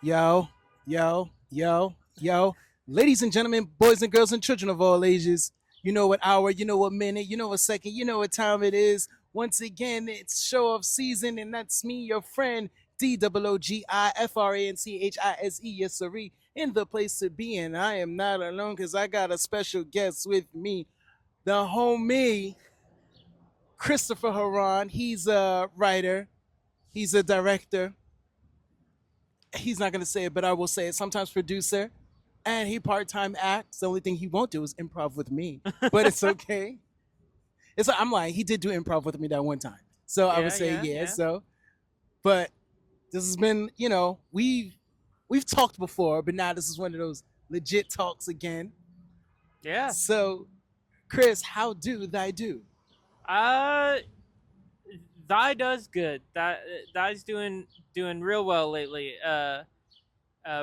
Yo, yo. Ladies and gentlemen, boys and girls and children of all ages, you know what hour, you know what minute, you know what second, you know what time it is. Once again, it's show off season, and that's me, your friend, DOOGIFRANCHISE, yes, sirree, in the place to be. And I am not alone because I got a special guest with me, the homie, Christopher Horan. He's a writer, he's a director, he's not gonna say it, but I will say it. Sometimes producer, and he part time acts. The only thing he won't do is improv with me, but it's okay. I'm lying. He did do improv with me that one time, so I would Yeah, say yeah, yeah. yeah. So, but this has been, we've talked before, but now this is one of those legit talks again. Yeah. So, Chris, how do thy do? Uh Thy does good. Thy's doing real well lately.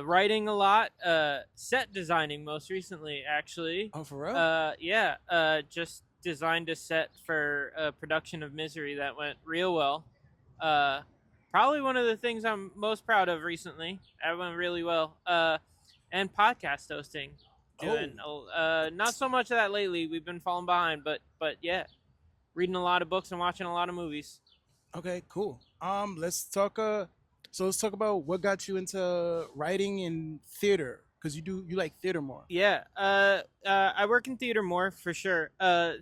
Writing a lot, set designing most recently actually. Oh, for real? Yeah, just designed a set for a production of Misery that went real well. Uh Probably one of the things I'm most proud of recently. That went really well. And podcast hosting. Oh, Doing not so much of that lately. We've been falling behind, but yeah, reading a lot of books and watching a lot of movies. okay, cool. Let's talk. Let's talk about what got you into writing and theater, because you like theater more. Yeah, I work in theater more for sure.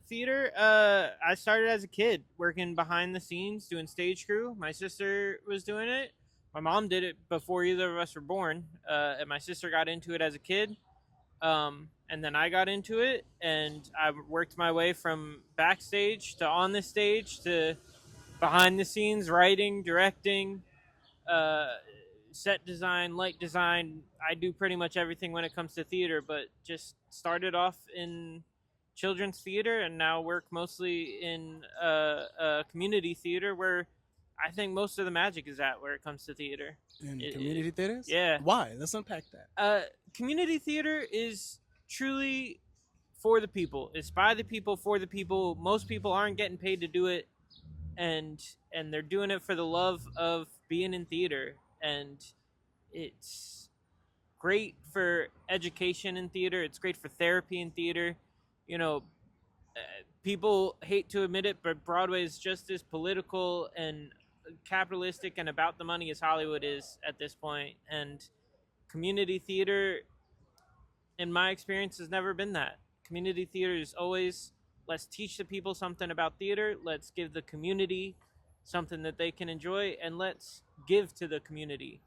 Theater. I started as a kid working behind the scenes, doing stage crew. My sister was doing it. My mom did it before either of us were born. And my sister got into it as a kid. And then I got into it, and I worked my way from backstage to on the stage to behind the scenes, writing, directing, uh, set design, light design. I do pretty much everything when it comes to theater, but just started off in children's theater and now work mostly in community theater where I think most of the magic is at where it comes to theater. In It, community theaters? yeah. Why? Let's unpack that. Community theater is truly for the people. It's by the people, for the people. Most people aren't getting paid to do it, and they're doing it for the love of being in theater, and it's great for education in theater. It's great for therapy in theater. You know, people hate to admit it, but Broadway is just as political and capitalistic and about the money as Hollywood is at this point. And community theater, in my experience, has never been that. Community theater is always, let's teach the people something about theater, let's give the community something that they can enjoy, and let's give to the community.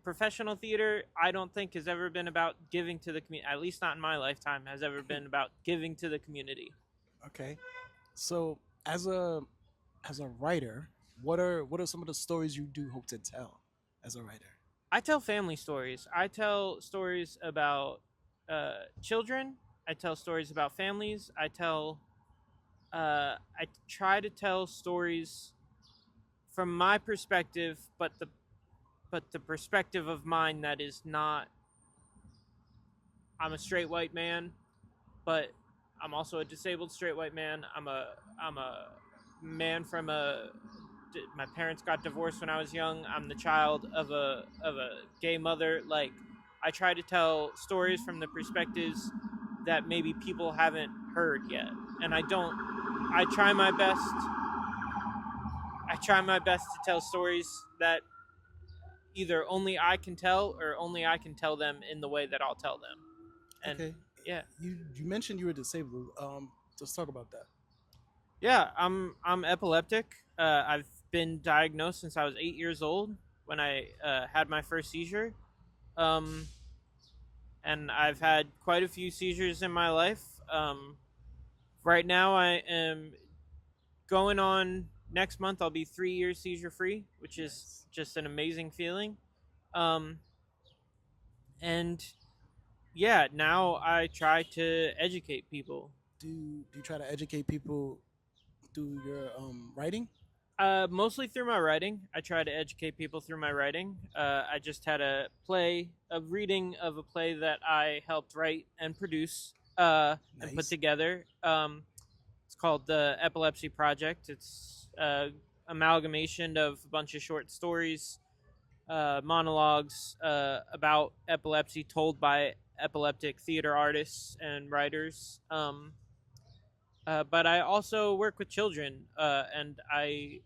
Professional theater, I don't think has ever been about giving to the community. At least not in my lifetime has ever been about giving to the community. Okay. So as a writer, what are some of the stories you do hope to tell as a writer? I tell family stories. I tell stories about children. I tell stories about families. I try to tell stories from my perspective, but the perspective of mine that is not. I'm a straight white man, but I'm also a disabled straight white man. I'm a man from a. My parents got divorced when I was young. I'm the child of a gay mother. Like, I try to tell stories from the perspectives that maybe people haven't heard yet, and I don't. I try my best. I try my best to tell stories that either only I can tell or only I can tell them in the way that I'll tell them. And Okay. yeah, You mentioned you were disabled. Let's talk about that. yeah, I'm epileptic. I've been diagnosed since I was 8 years old when I had my first seizure. Um, and I've had quite a few seizures in my life. Right now, I am going on next month. I'll be 3 years seizure free, which is Nice. just an amazing feeling. Um, and yeah, now I try to educate people. Do you try to educate people through your writing? Mostly through my writing. I try to educate people through my writing. I just had a reading of a play that I helped write and produce and put Nice. together. It's called the Epilepsy Project. It's amalgamation of a bunch of short stories monologues about epilepsy told by epileptic theater artists and writers. But I also work with children, and I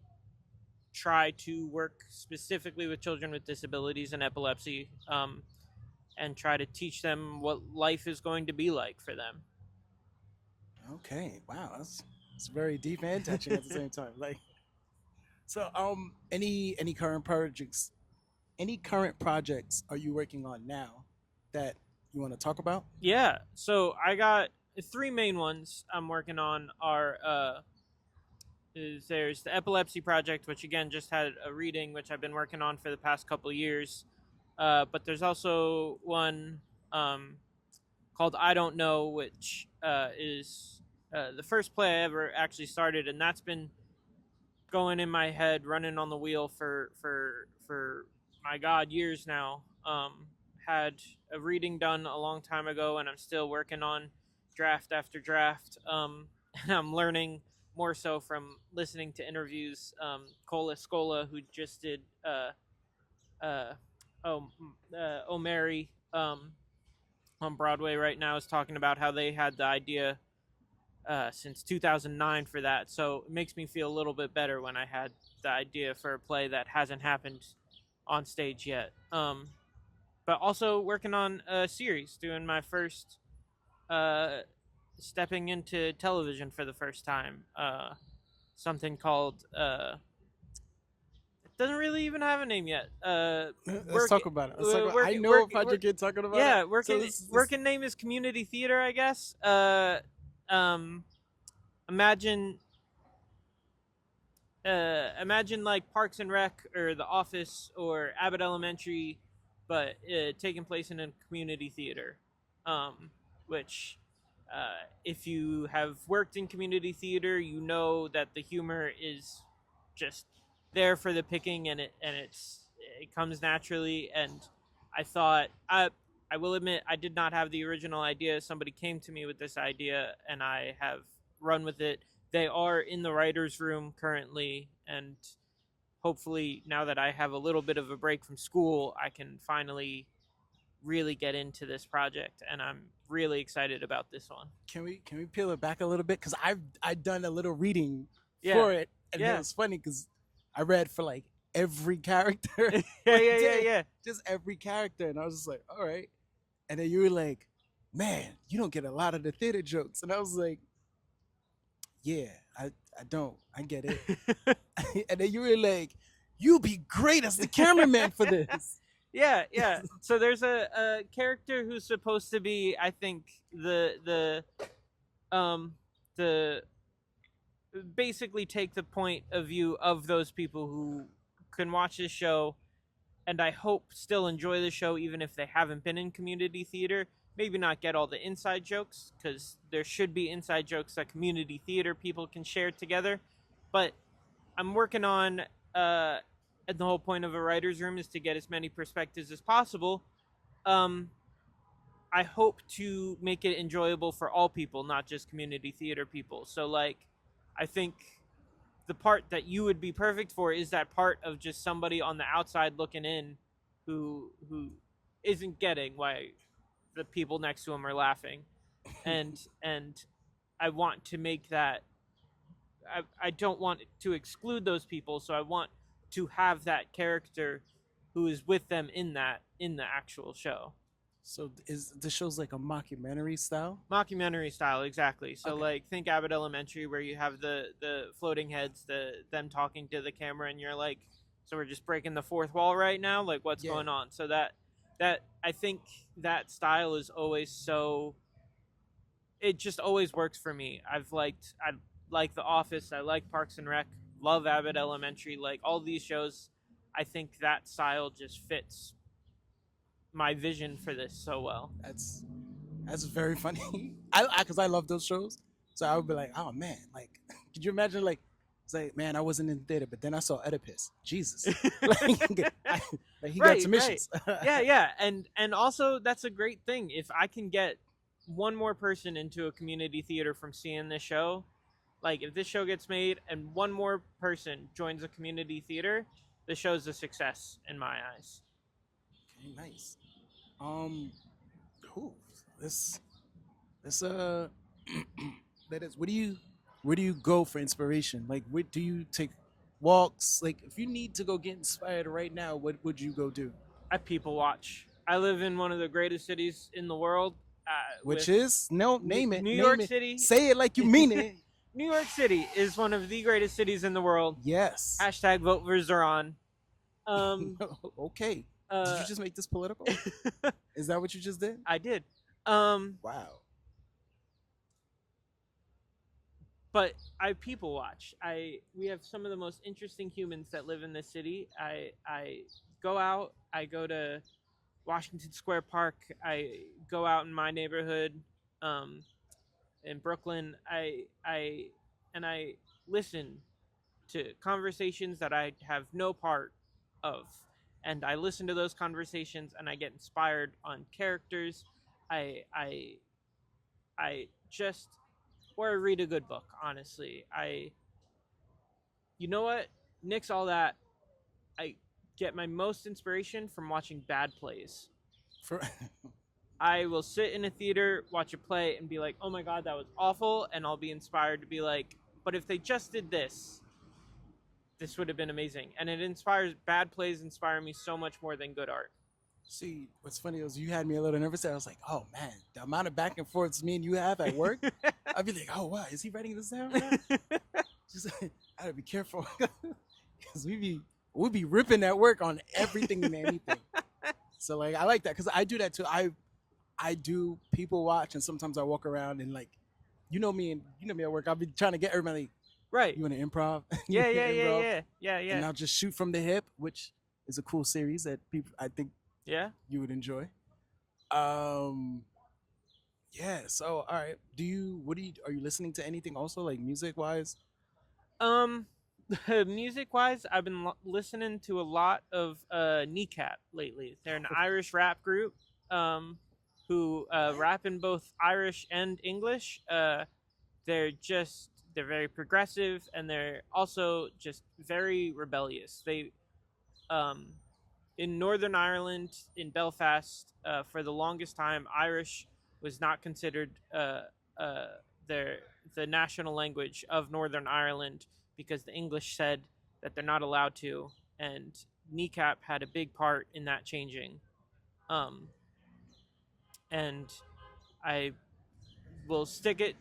try to work specifically with children with disabilities and epilepsy, and try to teach them what life is going to be like for them. Okay, wow, that's it's very deep and touching at the same time. Like, so any current projects, any current projects are you working on now that you want to talk about? Yeah, so I got three main ones I'm working on are there's the epilepsy project, which again just had a reading, which I've been working on for the past couple of years. But there's also one called I Don't Know, which is the first play I ever actually started, and that's been going in my head, running on the wheel for my God years now. Had a reading done a long time ago, and I'm still working on draft after draft. And I'm learning more so from listening to interviews. Cola Scola, who just did uh, oh oh Mary on Broadway right now, is talking about how they had the idea since 2009 for that. So it makes me feel a little bit better when I had the idea for a play that hasn't happened on stage yet. But also working on a series, doing my first uh, stepping into television for the first time. Something called it doesn't really even have a name yet. Let's talk about it. Let's talk about, I know a project you're talking about. Yeah, It. working So this, working name is community theater, I guess. Um, imagine imagine like Parks and Rec or The Office or Abbott Elementary, but taking place in a community theater. Which, if you have worked in community theater, you know that the humor is just there for the picking, and it comes naturally. And I thought I will admit I did not have the original idea. Somebody came to me with this idea, and I have run with it. They are in the writers' room currently, and hopefully, now that I have a little bit of a break from school, I can finally really get into this project, and I'm really excited about this one. can we peel it back a little bit? Because I've done a little reading Yeah, for it, and it yeah, was funny because I read for like every character yeah, one yeah, yeah, day, yeah. just every character, and I was just like, all right. And then you were like, man, you don't get a lot of the theater jokes, and I was like, yeah, I don't, I get it. And then you were like, you'll be great as the cameraman for this. Yeah, yeah. So there's a character who's supposed to be, I think, um the basically take the point of view of those people who can watch this show, and I hope still enjoy the show even if they haven't been in community theater. Maybe not get all the inside jokes, because there should be inside jokes that community theater people can share together. But I'm working on, and the whole point of a writer's room is to get as many perspectives as possible. Um, I hope to make it enjoyable for all people, not just community theater people. So, like, I think the part that you would be perfect for is that part of just somebody on the outside looking in, who isn't getting why the people next to him are laughing, and I want to make that. I don't want to exclude those people, so I want to have that character who is with them in the actual show. So is the show's like a mockumentary style? Mockumentary style, exactly. So Okay. like think Abbott Elementary, where you have the floating heads, them talking to the camera, and you're like, so we're just breaking the fourth wall right now, like what's Yeah. going on? So that I think that style is always so, it just always works for me. I like The Office, I like Parks and Rec, love Abbott Elementary, like all these shows. I think that style just fits my vision for this so well. That's very funny. I because I love those shows, so I would be like, oh man, like, could you imagine like. It's like, man, I wasn't in theater, but then I saw Oedipus. Jesus, like, like he got Right, some right. issues. Yeah, yeah, and also that's a great thing. If I can get one more person into a community theater from seeing this show, like if this show gets made and one more person joins a community theater, the show's a success in my eyes. Okay, nice. Ooh, this this that is. Where do you go for inspiration? Like, where do you take walks? Like, if you need to go get inspired right now, what would you go do? I people watch. I live in one of the greatest cities in the world. Which With is no name it, New name York it, City. say it like you mean it. New York City is one of the greatest cities in the world. Yes. Hashtag vote for Zoran. Okay. Did you just make this political? Is that what you just did? I did. Wow. But I people watch. We have some of the most interesting humans that live in this city. I go out. I go to Washington Square Park. I go out in my neighborhood, in Brooklyn. I listen to conversations that I have no part of, and I listen to those conversations and I get inspired on characters. I just, or I read a good book. Honestly, you know what? Nix all that. I get my most inspiration from watching bad plays. For I will sit in a theater, watch a play, and be like, "Oh my god, that was awful," and I'll be inspired to be like, "But if they just did this, this would have been amazing." And it inspires. Bad plays inspire me so much more than good art. See, what's funny is you had me a little nervous. I was like, oh man, the amount of back and forths me and you have at work, I'd be like, oh wow, is he writing this down? Just I gotta be careful because we be ripping at work on everything and anything. So like I like that because I do that too. I do people watch and sometimes I walk around and like you know me at work. I'll be trying to get everybody. Right. You want to improv? Yeah, Improv? yeah. And I'll just shoot from the hip, which is a cool series that people I think you would enjoy. Yeah. So all right. Are you listening to anything also like music wise? Music wise, I've been listening to a lot of Kneecap lately. They're an Irish rap group who rap in both Irish and English. They're very progressive and they're also just very rebellious. They in Northern Ireland, in Belfast, for the longest time, Irish was not considered the national language of Northern Ireland because the English said that they're not allowed to, and Kneecap had a big part in that changing. And I will stick it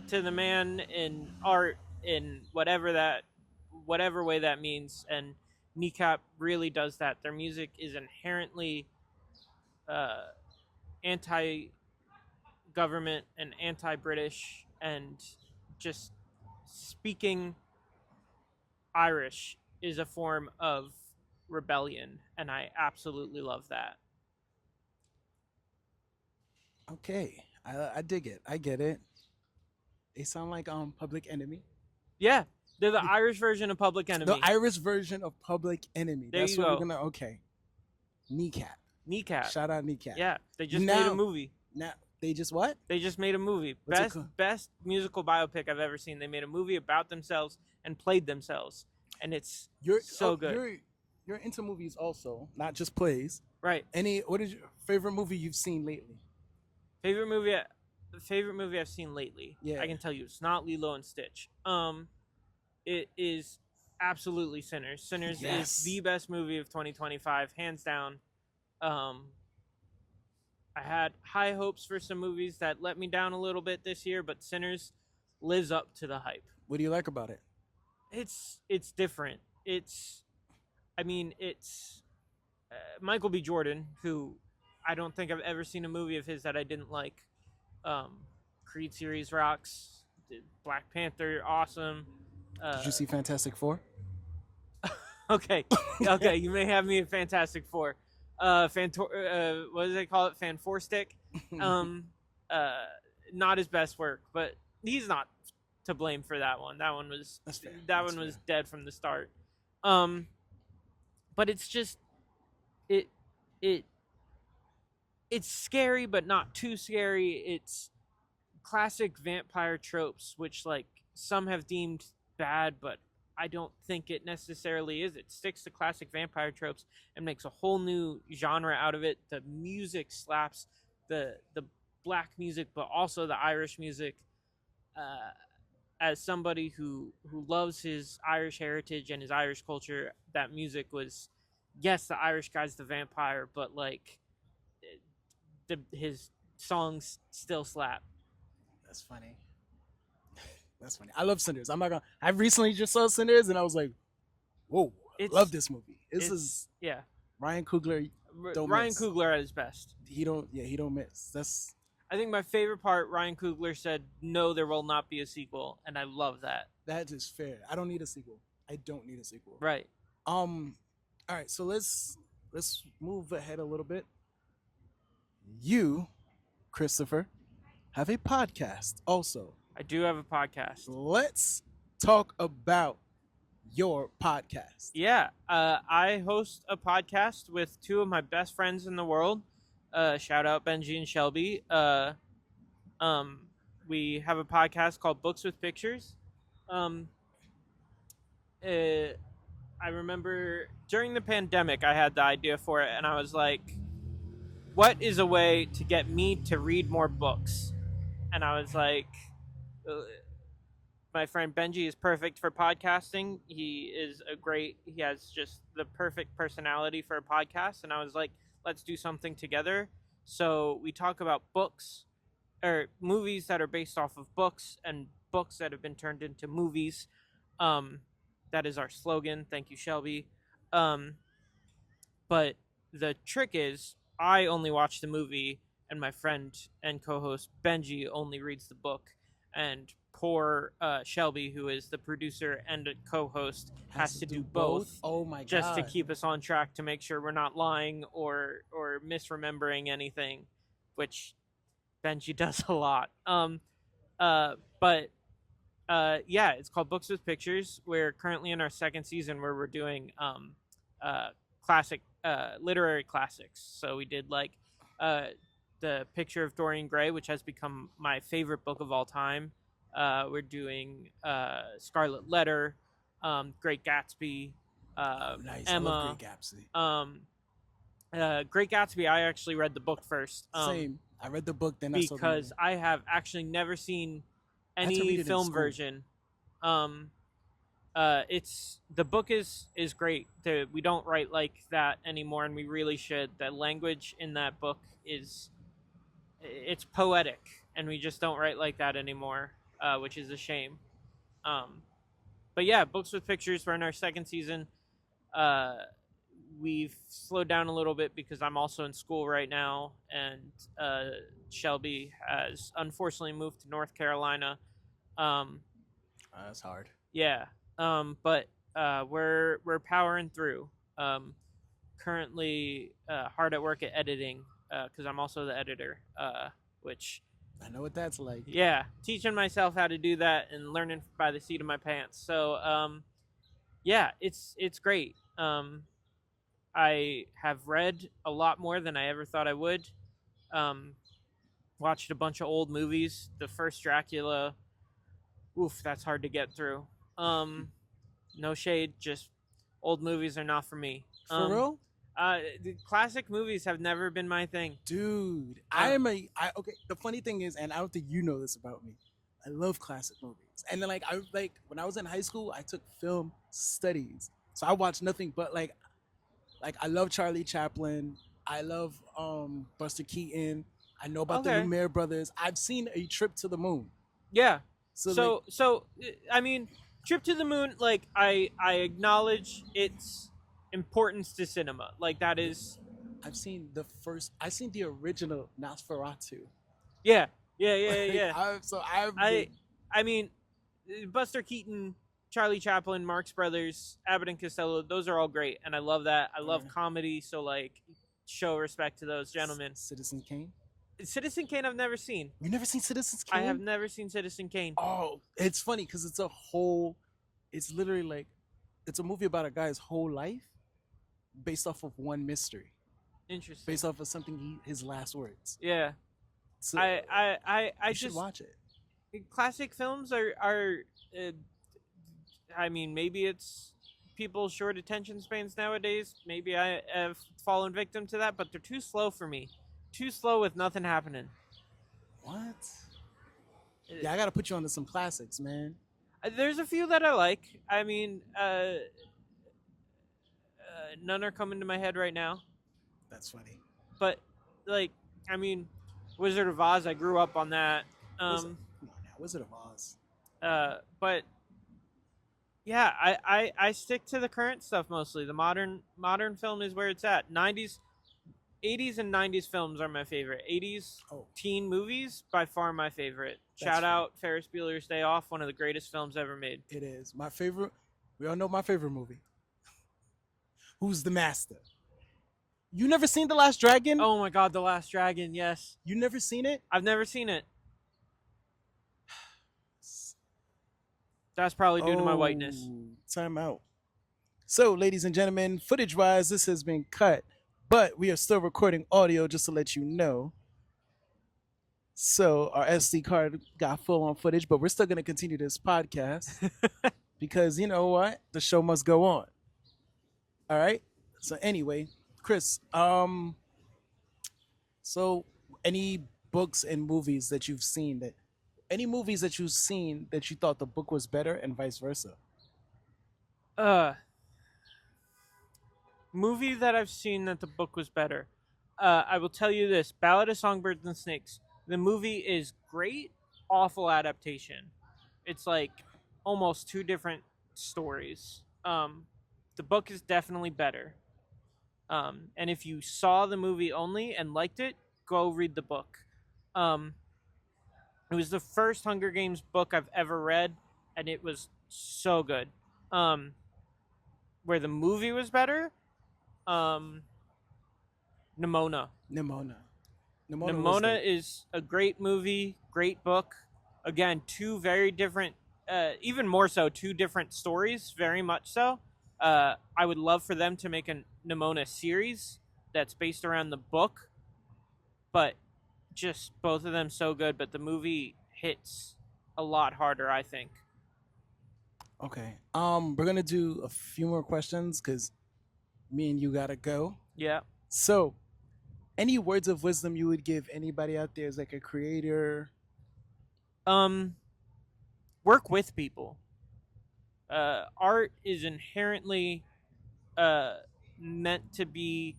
to the man in art in whatever way that means, and Kneecap really does that. Their music is inherently anti-government and anti-British, and just speaking Irish is a form of rebellion, and I absolutely love that. Okay, I dig it. I get it. They sound like Public Enemy. Yeah, they're the Irish version of Public Enemy. The Irish version of Public Enemy. There That's you what go. we're gonna. Okay. Kneecap. Shout out Kneecap. Yeah, they just made a movie. Now they just what? They just made a movie. Best musical biopic I've ever seen. They made a movie about themselves and played themselves, and it's so good. You're into movies also, not just plays. Right. What is your favorite movie you've seen lately? Favorite movie I've seen lately. Yeah. I can tell you it's not Lilo and Stitch. It is absolutely Sinners. Sinners is the best movie of 2025, hands down. I had high hopes for some movies that let me down a little bit this year, but Sinners lives up to the hype. What do you like about it? It's different. It's Michael B. Jordan, who I don't think I've ever seen a movie of his that I didn't like. Creed series rocks. Black Panther, awesome. Did you see Fantastic Four? Okay, you may have me at Fantastic Four. What do they call it? Fanforstic. Not his best work, but he's not to blame for that one. That one was dead from the start. But it's just it's scary, but not too scary. It's classic vampire tropes, which like some have deemed bad, but I don't think it necessarily is. It sticks to classic vampire tropes and makes a whole new genre out of it. The music slaps, the black music, but also the Irish music. Uh, as somebody who loves his Irish heritage and his Irish culture, that music was, yes, the Irish guy's the vampire, but like his songs still slap. That's funny. That's funny. I love Cinders. I'm not gonna. I recently just saw Cinders, and I was like, "Whoa, I love this movie." This is yeah. Ryan Coogler. Ryan Miss. Coogler at his best. He don't miss. That's. I think my favorite part. Ryan Coogler said, "No, there will not be a sequel," and I love that. That is fair. I don't need a sequel. I don't need a sequel. Right. All right. So let's move ahead a little bit. You, Christopher, have a podcast also. I do have a podcast. Let's talk about your podcast. Yeah, I host a podcast with two of my best friends in the world. Shout out Benji and Shelby. We have a podcast called Books with Pictures. I remember during the pandemic, I had the idea for it, and I was like, what is a way to get me to read more books? And I was like, my friend Benji is perfect for podcasting. He has just the perfect personality for a podcast. And I was like, let's do something together. So we talk about books or movies that are based off of books and books that have been turned into movies. That is our slogan. Thank you, Shelby. But the trick is I only watch the movie and my friend and co-host Benji only reads the book. And poor Shelby, who is the producer and a co-host, has to do both. Oh my god! Just to keep us on track, to make sure we're not lying or misremembering anything, which Benji does a lot. Yeah, it's called Books with Pictures. We're currently in our second season where we're doing classic literary classics. So we did like The Picture of Dorian Gray, which has become my favorite book of all time. We're doing Scarlet Letter, Great Gatsby, nice. Emma. I love Great Gatsby. Great Gatsby, I actually read the book first. Same. I read the book, then I saw the movie. Because I have actually never seen I had to read any it in film school. version. It's the book is great. We don't write like that anymore, and we really should. The language in that book it's poetic, and we just don't write like that anymore, which is a shame. But yeah, Books with Pictures. We're in our second season. We've slowed down a little bit because I'm also in school right now, and Shelby has unfortunately moved to North Carolina. That's hard. Yeah, but we're powering through. Currently hard at work at editing because I'm also the editor, which I know what that's like. yeah, teaching myself how to do that and learning by the seat of my pants. So yeah, it's great. I have read a lot more than I ever thought I would. Watched a bunch of old movies. The first Dracula, oof, that's hard to get through. No shade, just old movies are not for me. For real? The classic movies have never been my thing. Dude, okay. The funny thing is, and I don't think you know this about me, I love classic movies. And then like when I was in high school, I took film studies, so I watched nothing but like I love Charlie Chaplin. I love Buster Keaton. I know about the Okay. Lumiere brothers. I've seen A Trip to the Moon. Yeah. So So I mean, Trip to the Moon, like I acknowledge its importance to cinema. Like that is I've seen the original Nosferatu. yeah. I mean, Buster Keaton, Charlie Chaplin, Marx Brothers, Abbott and Costello, those are all great, and I love that. I love comedy, so like show respect to those gentlemen. Citizen Kane. Citizen Kane, I've never seen. You never seen Citizen Kane? I have never seen Citizen Kane. Oh, it's funny because it's literally like, it's a movie about a guy's whole life based off of one mystery, Interesting. based off of something his last words. Yeah. So I you should just watch it. classic films are I mean, maybe it's people's short attention spans nowadays. Maybe I have fallen victim to that, but they're too slow for me. Too slow with nothing happening. What? Uh, Yeah, I gotta put you onto some classics, man. There's a few that I like. I mean, none are coming to my head right now, That's funny. but like, I mean, Wizard of Oz. I grew up on that. Wizard, come on now, Wizard of Oz. But yeah, I stick to the current stuff mostly. The modern film is where it's at. 90s, 80s, and 90s films are my favorite. 80s Oh, teen movies by far my favorite. That's Shout fair. out Ferris Bueller's Day Off, one of the greatest films ever made. it is my favorite. We all know my favorite movie. Who's the master? You never seen The Last Dragon? Oh my God, The Last Dragon. Yes, You never seen it? I've never seen it. That's probably due to my whiteness. Oh, time out. So, ladies and gentlemen, footage wise, this has been cut, but we are still recording audio just to let you know. So, our SD card got full on footage, but we're still going to continue this podcast because you know what? The show must go on. All right. So, anyway, Chris, so any books and movies that you've seen that any movies that you've seen that you thought the book was better and vice versa? Uh, Movie that I've seen that the book was better. I will tell you this: Ballad of Songbirds and Snakes. The movie is great, awful adaptation. It's like almost two different stories. The book is definitely better. And if you saw the movie only and liked it, go read the book. Um, it was the first Hunger Games book I've ever read, and it was so good. Um, where the movie was better, um, Nimona. Nimona. Nimona was Nimona the, is a great movie, great book. Again, two very different, even more so, two different stories, very much so. I would love for them to make a Nimona series that's based around the book, but just both of them so good. But the movie hits a lot harder, I think. okay. We're gonna do a few more questions because me and you gotta go. Yeah. So, any words of wisdom you would give anybody out there as like a creator? Work with people. Art is inherently meant to be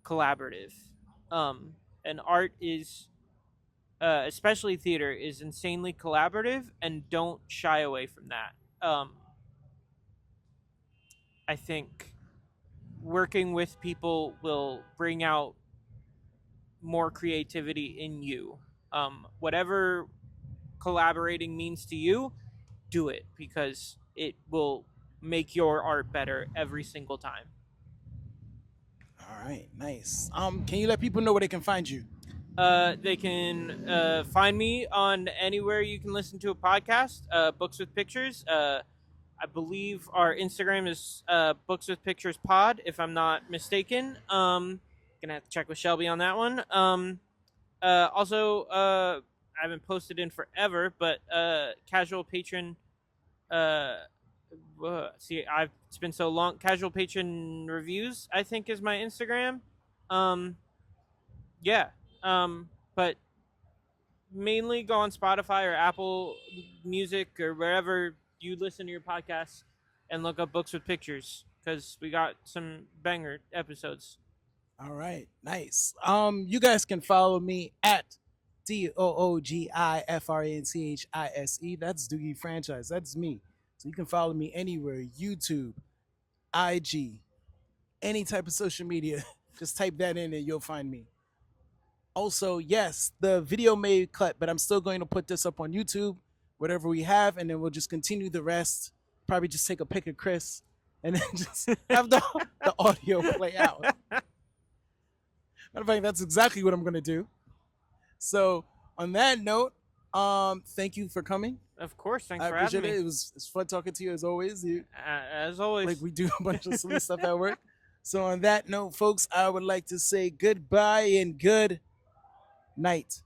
collaborative. And art is, especially theater, is insanely collaborative, and don't shy away from that. I think working with people will bring out more creativity in you. Whatever collaborating means to you, do it because it will make your art better every single time. All right, nice. Can you let people know where they can find you? They can find me on anywhere you can listen to a podcast, Books with Pictures. I believe our Instagram is Books with Pictures Pod, if I'm not mistaken. Gonna have to check with Shelby on that one. Also, I haven't posted in forever, but Casual Patron. It's been so long. Casual Patron Reviews, I think, is my Instagram. Yeah. But mainly go on Spotify or Apple Music or wherever you listen to your podcasts and look up Books with Pictures because we got some banger episodes. All right, nice. You guys can follow me at DoogiFranchise. That's DoogiFranchise. That's me. So you can follow me anywhere: YouTube, IG, any type of social media. Just type that in and you'll find me. Also, yes, the video may cut, but I'm still going to put this up on YouTube, whatever we have, and then we'll just continue the rest. Probably just take a pic of Chris and then just have the audio play out. Matter of fact, that's exactly what I'm going to do. So, on that note, thank you for coming. Of course, thanks I for having appreciate me. it. It's fun talking to you as always. As always. Like we do a bunch of silly stuff at work. So on that note, folks, I would like to say goodbye and good night.